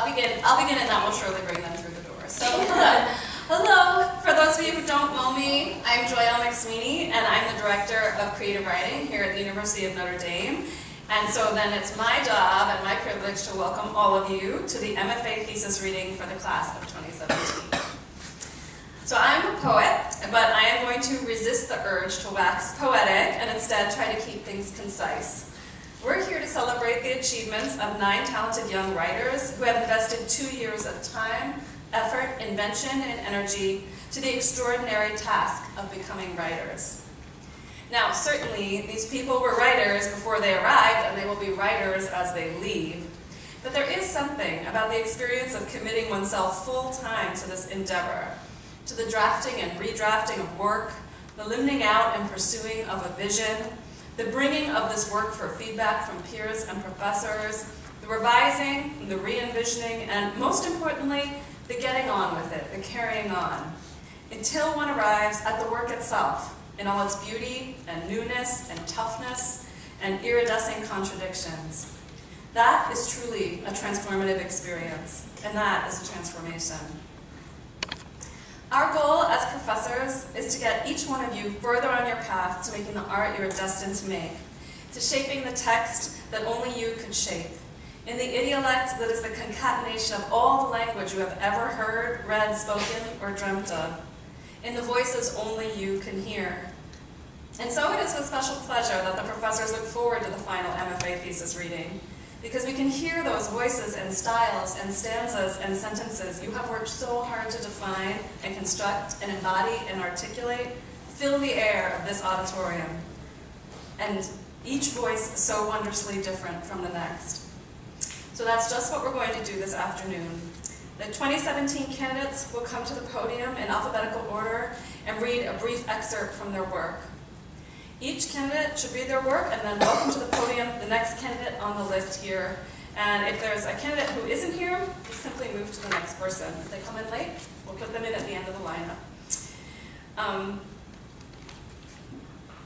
I'll begin and that will surely bring them through the door. So, hello. For those of you who don't know me, I'm Joyelle McSweeney, and I'm the Director of Creative Writing here at the University of Notre Dame. And so then it's my job and my privilege to welcome all of you to the MFA thesis reading for the class of 2017. So I'm a poet, but I am going to resist the urge to wax poetic and instead try to keep things concise. We're here to celebrate the achievements of 9 talented young writers who have invested 2 years of time, effort, invention, and energy to the extraordinary task of becoming writers. Now, certainly, these people were writers before they arrived, and they will be writers as they leave. But there is something about the experience of committing oneself full-time to this endeavor, to the drafting and redrafting of work, the limning out and pursuing of a vision, the bringing of this work for feedback from peers and professors, the revising, the re-envisioning, and most importantly, the getting on with it, the carrying on, until one arrives at the work itself, in all its beauty and newness and toughness and iridescent contradictions. That is truly a transformative experience, and that is a transformation. Our goal as professors is to get each one of you further on your path to making the art you are destined to make, to shaping the text that only you could shape, in the idiolect that is the concatenation of all the language you have ever heard, read, spoken, or dreamt of, in the voices only you can hear. And so it is with special pleasure that the professors look forward to the final MFA thesis reading, because we can hear those voices and styles and stanzas and sentences you have worked so hard to define and construct and embody and articulate fill the air of this auditorium, and each voice so wondrously different from the next. So that's just what we're going to do this afternoon. The 2017 candidates will come to the podium in alphabetical order and read a brief excerpt from their work. Each candidate should read their work and then welcome to the podium the next candidate on the list here. And if there's a candidate who isn't here, just simply move to the next person. If they come in late, we'll put them in at the end of the lineup.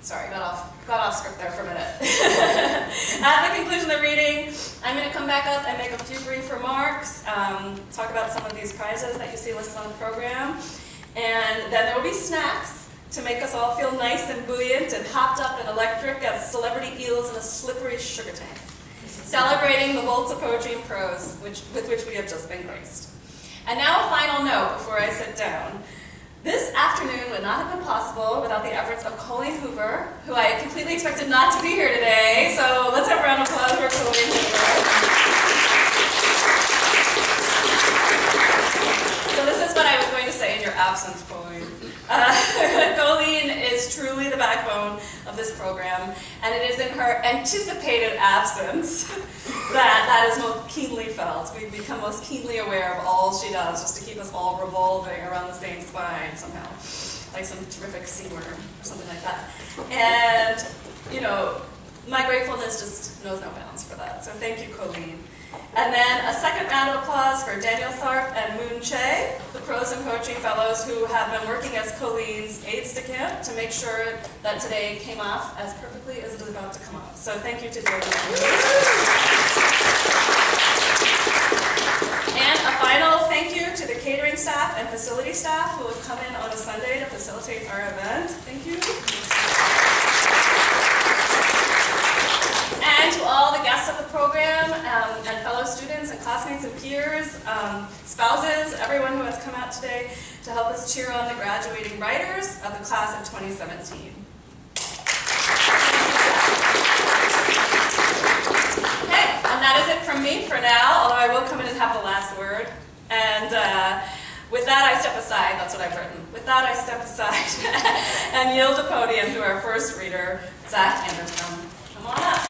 Sorry, got off script there for a minute. At the conclusion of the reading, I'm going to come back up and make a few brief remarks, talk about some of these prizes that you see listed on the program, and then there will be snacks to make us all feel nice and buoyant and hopped up and electric as celebrity eels in a slippery sugar tank, celebrating the volts of poetry and prose with which we have just been graced. And now a final note before I sit down. This afternoon would not have been possible without the efforts of Colleen Hoover, who I completely expected not to be here today, so let's have a round of applause for Colleen Hoover. So this is what I was going to say in your absence, Colleen. Colleen is truly the backbone of this program, and it is in her anticipated absence that is most keenly felt. We've become most keenly aware of all she does just to keep us all revolving around the same spine somehow, like some terrific sea worm or something like that. And, you know, my gratefulness just knows no bounds for that. So thank you, Colleen. And then a second round of applause for Daniel Tharp and Moon Che, the Prose and Poetry Fellows who have been working as Colleen's aides-de-camp to make sure that today came off as perfectly as it is about to come off. So thank you to Daniel. And a final thank you to the catering staff and facility staff who have come in on a Sunday to facilitate our event. Thank you. And to all the guests of the program, and fellow students and classmates and peers, spouses, everyone who has come out today to help us cheer on the graduating writers of the class of 2017. Okay, and that is it from me for now, although I will come in and have the last word. And with that, I step aside. That's what I've written. With that, I step aside and yield the podium to our first reader, Zach Anderson. Come on up.